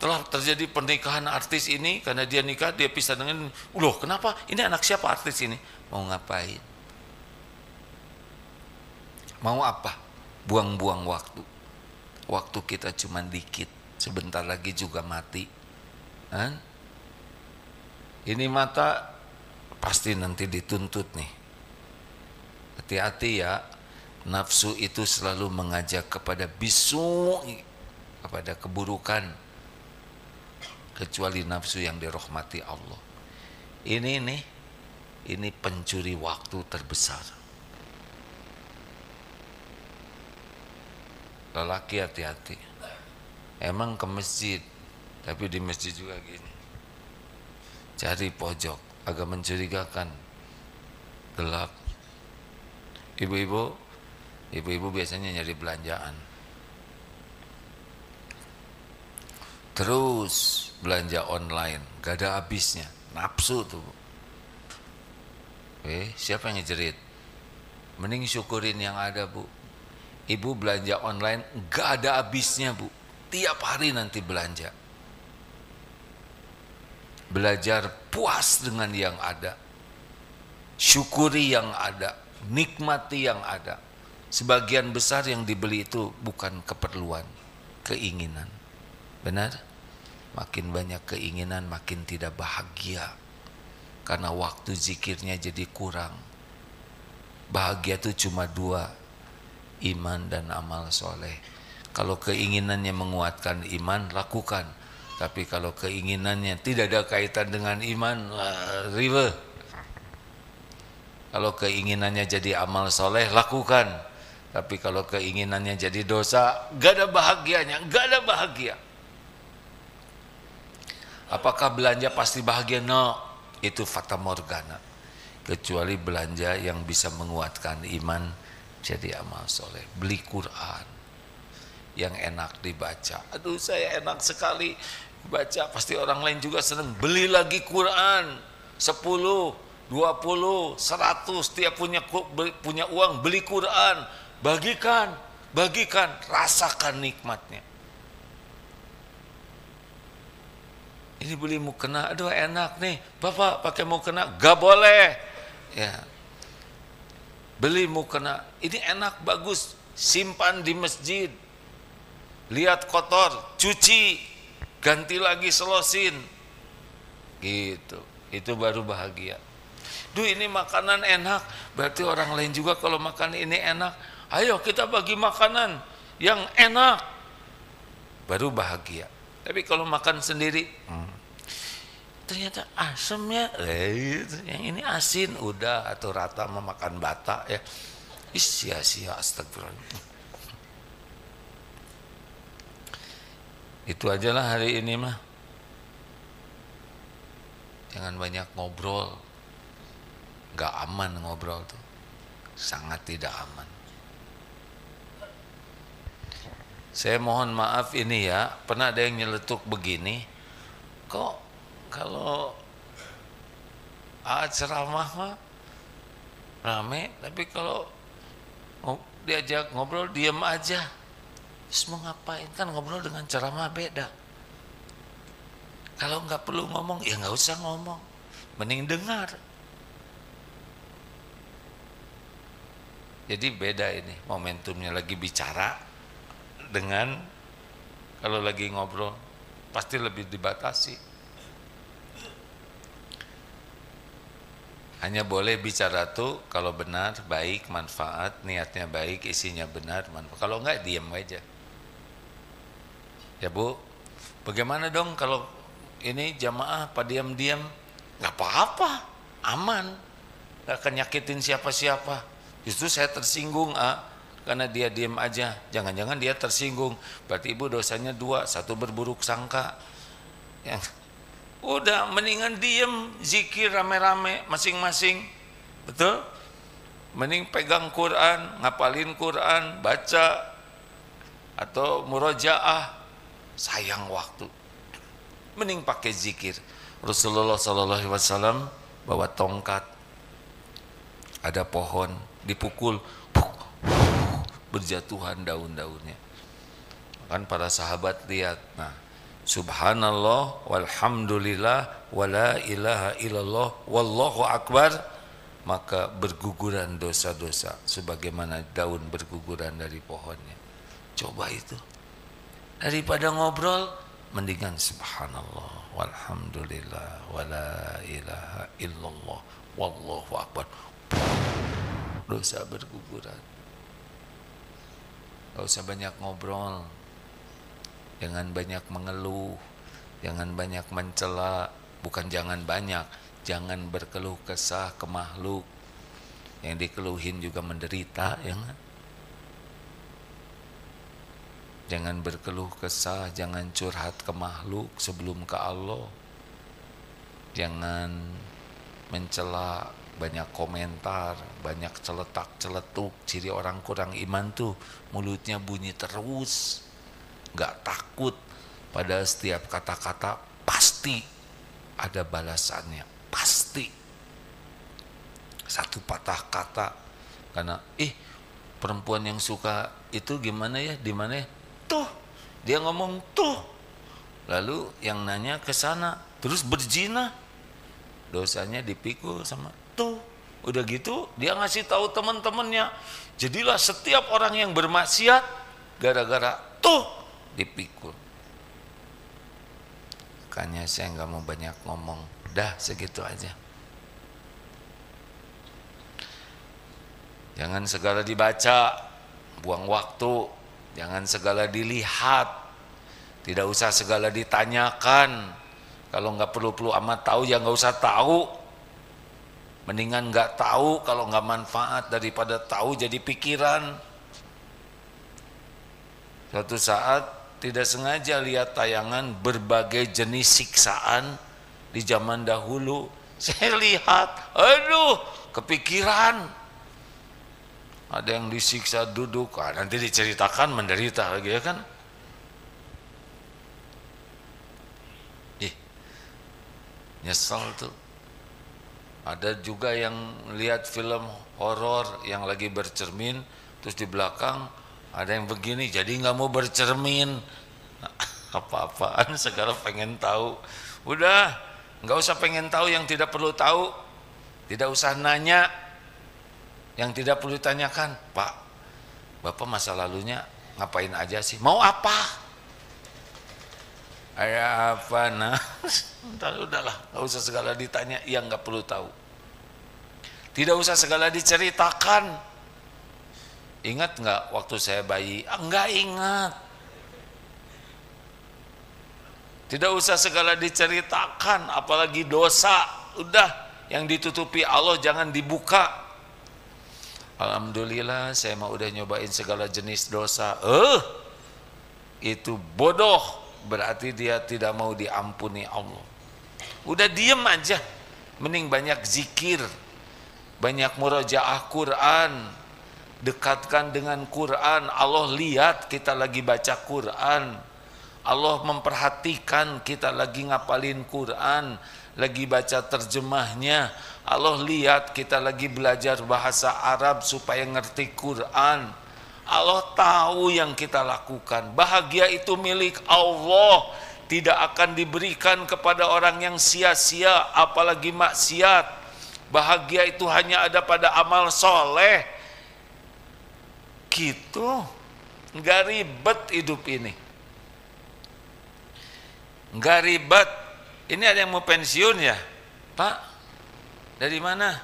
Speaker 2: Telah terjadi pernikahan artis ini, karena dia nikah, dia pisah dengan, loh kenapa, ini anak siapa artis ini? Mau ngapain? Mau apa? Buang-buang waktu. Waktu kita cuma dikit, sebentar lagi juga mati. Ini mata pasti nanti dituntut nih. Hati-hati ya, nafsu itu selalu mengajak kepada bisu, kepada keburukan, kecuali nafsu yang dirahmati Allah. Ini pencuri waktu terbesar. Lelaki hati-hati. Emang ke masjid, tapi di masjid juga gini, cari pojok, agak mencurigakan, gelap. Ibu-ibu biasanya nyari belanjaan, terus belanja online, gak ada habisnya, nafsu tuh. Siapa yang ngejerit? Mending syukurin yang ada, Bu. Ibu belanja online gak ada habisnya, Bu. Tiap hari nanti belanja. Belajar puas dengan yang ada. Syukuri yang ada, nikmati yang ada. Sebagian besar yang dibeli itu bukan keperluan, keinginan. Benar? Makin banyak keinginan, makin tidak bahagia. Karena waktu zikirnya jadi kurang. Bahagia itu cuma dua, iman dan amal soleh. Kalau keinginannya menguatkan iman, lakukan. Tapi kalau keinginannya tidak ada kaitan dengan iman, riba. Kalau keinginannya jadi amal soleh, lakukan. Tapi kalau keinginannya jadi dosa, gak ada bahagianya, gak ada bahagia. Apakah belanja pasti bahagia? No, itu fata morgana. Kecuali belanja yang bisa menguatkan iman jadi amal soleh. Beli Quran yang enak dibaca. Aduh, saya enak sekali baca, pasti orang lain juga senang. Beli lagi Quran 10, 20, 100, tiap punya uang beli Quran, bagikan, rasakan nikmatnya. Ini beli mukena, aduh enak nih, Bapak pakai mukena, gak boleh. Ya, beli mukena, ini enak bagus, simpan di masjid. Lihat kotor, cuci, ganti lagi, selosin. Gitu, itu baru bahagia. Duh, ini makanan enak, berarti orang lain juga kalau makan ini enak. Ayo kita bagi makanan yang enak, baru bahagia. Tapi kalau makan sendiri, ternyata asamnya, yang ini asin, udah atau rata memakan bata ya, sia-sia, astagfirullah. Itu ajalah hari ini mah. Jangan banyak ngobrol, gak aman ngobrol tuh, sangat tidak aman. Saya mohon maaf ini ya, pernah ada yang nyeletuk begini, kok kalau ceramah mah rame, tapi kalau diajak ngobrol diam aja. Terus mau ngapain? Kan ngobrol dengan ceramah beda. Kalau nggak perlu ngomong, ya nggak usah ngomong, mending dengar. Jadi beda ini momentumnya, lagi bicara dengan kalau lagi ngobrol, pasti lebih dibatasi. Hanya boleh bicara tuh kalau benar, baik, manfaat, niatnya baik, isinya benar, manfaat. Kalau enggak, diam aja. Ya Bu, bagaimana dong kalau ini jamaah apa diam-diam? Nggak apa-apa, aman, nggak akan nyakitin siapa-siapa. Justru saya tersinggung, karena dia diam aja. Jangan-jangan dia tersinggung, berarti ibu dosanya 2, 1 berburuk sangka. Ya. Udah mendingan diem, zikir rame-rame masing-masing, betul? Mending pegang Quran, ngapalin Quran, baca atau murojaah, sayang waktu. Mending pakai zikir. Rasulullah SAW bawa tongkat, ada pohon, dipukul, berjatuhan daun-daunnya. Kan para sahabat lihat, nah, subhanallah walhamdulillah wala ilaha illallah wallahu akbar, maka berguguran dosa-dosa sebagaimana daun berguguran dari pohonnya. Coba itu, daripada ngobrol mendingan subhanallah walhamdulillah wala ilaha illallah wallahu akbar, dosa berguguran. Gak usah banyak ngobrol, jangan banyak mengeluh, jangan banyak mencela. Bukan jangan banyak, jangan berkeluh kesah ke makhluk. Yang dikeluhin juga menderita, ya kan? Jangan berkeluh kesah, jangan curhat ke makhluk sebelum ke Allah. Jangan mencela, banyak komentar, banyak celetak-celetuk. Ciri orang kurang iman tuh mulutnya bunyi terus, gak takut. Pada setiap kata-kata pasti ada balasannya, pasti. Satu patah kata, karena perempuan yang suka itu gimana ya, di mana ya? Tuh, dia ngomong tuh. Lalu yang nanya ke sana, terus berzina, dosanya dipikul sama tuh. Udah gitu dia ngasih tahu teman-temannya. Jadilah setiap orang yang bermaksiat gara-gara tuh dipikul. Makanya saya nggak mau banyak ngomong, dah segitu aja. Jangan segala dibaca, buang waktu. Jangan segala dilihat, tidak usah segala ditanyakan. Kalau nggak perlu-perlu amat tahu, ya nggak usah tahu. Mendingan nggak tahu kalau nggak manfaat daripada tahu jadi pikiran. Suatu saat tidak sengaja lihat tayangan berbagai jenis siksaan di zaman dahulu. Saya lihat, aduh, kepikiran. Ada yang disiksa duduk, nanti diceritakan menderita lagi ya kan. Nyesel tuh. Ada juga yang lihat film horor yang lagi bercermin, terus di belakang ada yang begini, jadi nggak mau bercermin. Apa-apaan segala pengen tahu. Udah, nggak usah pengen tahu yang tidak perlu tahu. Tidak usah nanya yang tidak perlu ditanyakan. Pak, Bapak masa lalunya ngapain aja sih? Mau apa? Ada apa? Nah, udahlah, nggak usah segala ditanya yang nggak perlu tahu. Tidak usah segala diceritakan. Ingat nggak waktu saya bayi? Nggak ingat. Tidak usah segala diceritakan, apalagi dosa. Udah, yang ditutupi Allah jangan dibuka. Alhamdulillah, saya mau udah nyobain segala jenis dosa. Itu bodoh. Berarti dia tidak mau diampuni Allah. Udah diem aja. Mending banyak zikir, banyak murojaah Quran. Dekatkan dengan Quran. Allah lihat kita lagi baca Quran. Allah memperhatikan kita lagi ngapalin Quran, lagi baca terjemahnya. Allah lihat kita lagi belajar bahasa Arab supaya ngerti Quran. Allah tahu yang kita lakukan. Bahagia itu milik Allah, tidak akan diberikan kepada orang yang sia-sia, apalagi maksiat. Bahagia itu hanya ada pada amal soleh. Gitu, nggak ribet hidup ini, nggak ribet. Ini ada yang mau pensiun ya, Pak? Dari mana?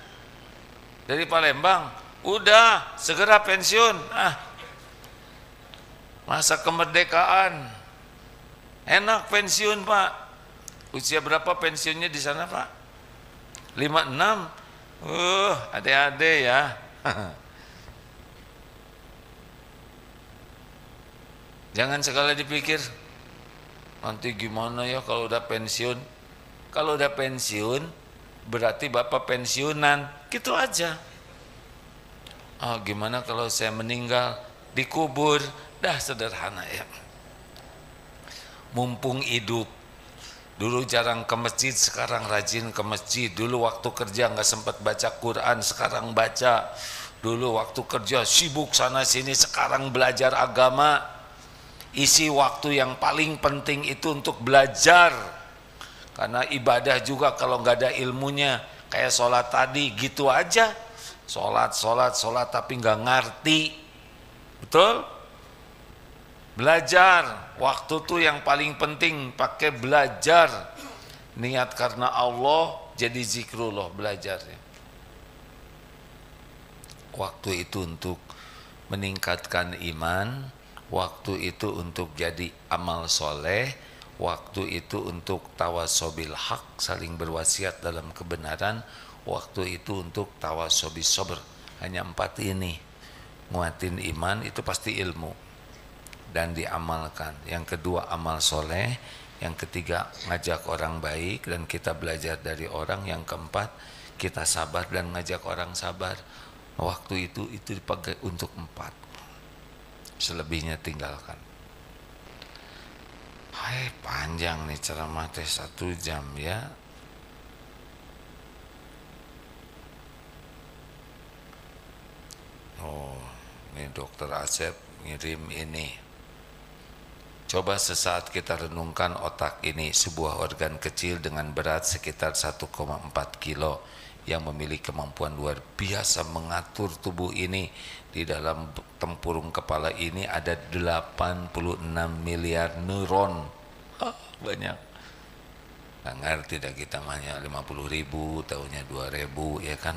Speaker 2: Dari Palembang. Udah, segera pensiun. Masa kemerdekaan enak pensiun, Pak. Usia berapa pensiunnya di sana, Pak? 56. Adik-adik ya. Jangan segala dipikir nanti gimana ya kalau udah pensiun. Kalau udah pensiun berarti Bapak pensiunan, gitu aja. Gimana kalau saya meninggal dikubur? Dah sederhana ya. Mumpung hidup. Dulu jarang ke masjid, sekarang rajin ke masjid. Dulu waktu kerja nggak sempat baca Quran, sekarang baca. Dulu waktu kerja sibuk sana sini, sekarang belajar agama. Isi waktu yang paling penting itu untuk belajar. Karena ibadah juga kalau nggak ada ilmunya, kayak sholat tadi gitu aja. Sholat tapi nggak ngerti. Betul? Belajar, waktu tuh yang paling penting, pakai belajar. Niat karena Allah, jadi zikrullah belajarnya. Waktu itu untuk meningkatkan iman, waktu itu untuk jadi amal soleh, waktu itu untuk tawasobil haq, saling berwasiat dalam kebenaran, waktu itu untuk tawasobil sabr. Hanya 4 ini. Nguatin iman itu pasti ilmu dan diamalkan. Yang kedua amal soleh, yang ketiga ngajak orang baik dan kita belajar dari orang, yang keempat kita sabar dan ngajak orang sabar. Waktu itu dipakai untuk 4, selebihnya tinggalkan. Hai, panjang nih ceramah teh 1 jam ya. Ini Dokter Asep ngirim ini. Coba sesaat kita renungkan otak ini, sebuah organ kecil dengan berat sekitar 1,4 kilo yang memiliki kemampuan luar biasa mengatur tubuh ini. Di dalam tempurung kepala ini ada 86 miliar neuron. Banyak. Nggak ngerti dah kita mahnya 50.000, tahunya 2.000 ya kan.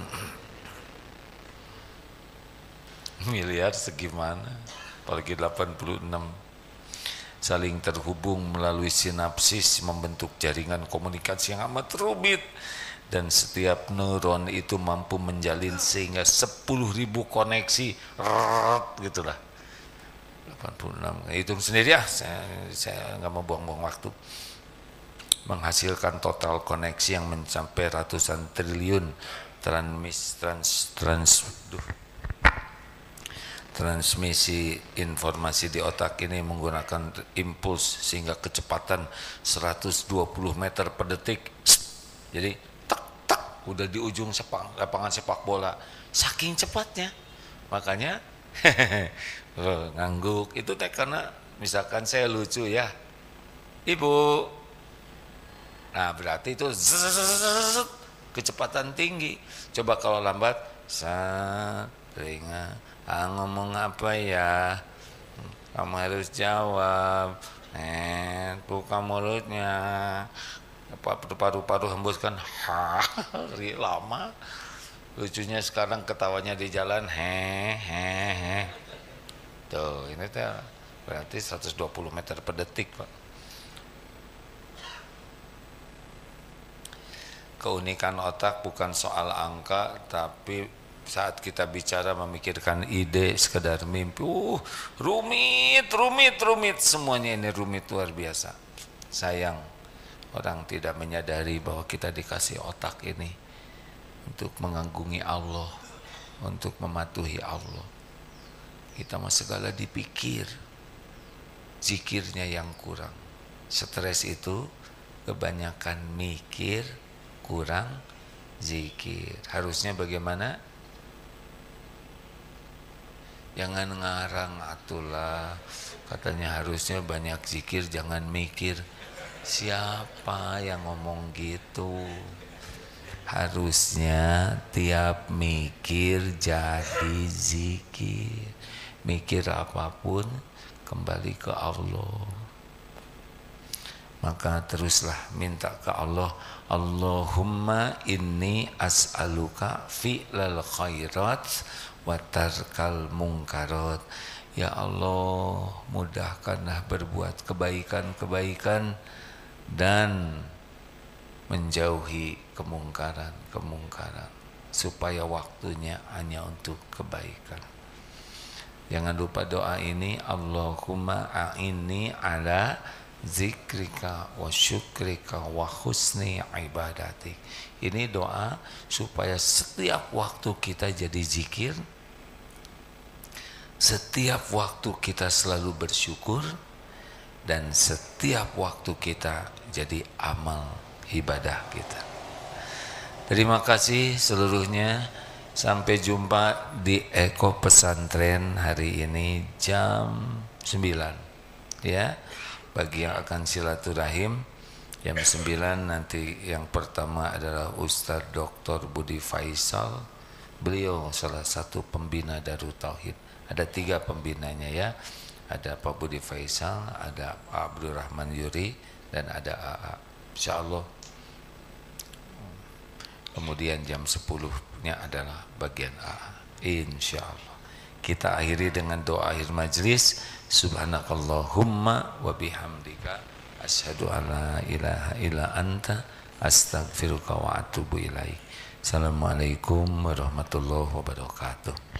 Speaker 2: miliar segimana, apalagi 86. Saling terhubung melalui sinapsis membentuk jaringan komunikasi yang amat rumit, dan setiap neuron itu mampu menjalin sehingga 10.000 koneksi gitulah. 86, hitung sendiri ya, saya nggak mau buang-buang waktu. Menghasilkan total koneksi yang mencapai ratusan triliun transmisi informasi di otak ini menggunakan impuls sehingga kecepatan 120 meter per detik. Jadi tak tak udah di ujung lapangan sepak bola, saking cepatnya. Makanya ngangguk itu teh karena misalkan saya lucu ya, ibu, nah berarti itu kecepatan tinggi. Coba kalau lambat, ngomong apa ya, kamu harus jawab, buka mulutnya, paru-paru hembuskan, lama. Lucunya sekarang ketawanya di jalan, tuh ini tuh berarti 120 meter per detik, Pak. Keunikan otak bukan soal angka, tapi saat kita bicara memikirkan ide, sekedar mimpi, rumit, semuanya ini rumit luar biasa. Sayang orang tidak menyadari bahwa kita dikasih otak ini untuk mengagungi Allah, untuk mematuhi Allah. Kita mah segala dipikir, zikirnya yang kurang. Stres itu kebanyakan mikir, kurang zikir. Harusnya bagaimana? Jangan ngarang atulah, katanya harusnya banyak zikir, jangan mikir. Siapa yang ngomong gitu? Harusnya tiap mikir jadi zikir. Mikir apapun kembali ke Allah. Maka teruslah minta ke Allah, Allahumma inni as'aluka fi'lal khairat wa tarkal munkarat. Ya Allah, mudahkanlah berbuat kebaikan-kebaikan dan menjauhi kemungkaran-kemungkaran, supaya waktunya hanya untuk kebaikan. Jangan lupa doa ini, Allahumma a'inni ala zikrika wa syukrika wa husni ibadatik. Ini doa supaya setiap waktu kita jadi zikir, setiap waktu kita selalu bersyukur, dan setiap waktu kita jadi amal ibadah kita. Terima kasih seluruhnya. Sampai jumpa di Eko Pesantren hari ini jam 9 ya. Bagi yang akan silaturahim jam 9 nanti, yang pertama adalah Ustadz Dr. Budi Faisal. Beliau salah satu pembina Darut Tauhid. Ada 3 pembinanya ya. Ada Pak Budi Faisal, ada Pak Abdul Rahman Yuri, dan ada AA. Insyaallah. Kemudian jam 10-nya adalah bagian AA. Insyaallah. Kita akhiri dengan doa akhir majlis. Subhanakallahumma wa bihamdika asyhadu an la ilaha illa anta astaghfiruka wa atubu ilaik. Assalamualaikum warahmatullahi wabarakatuh.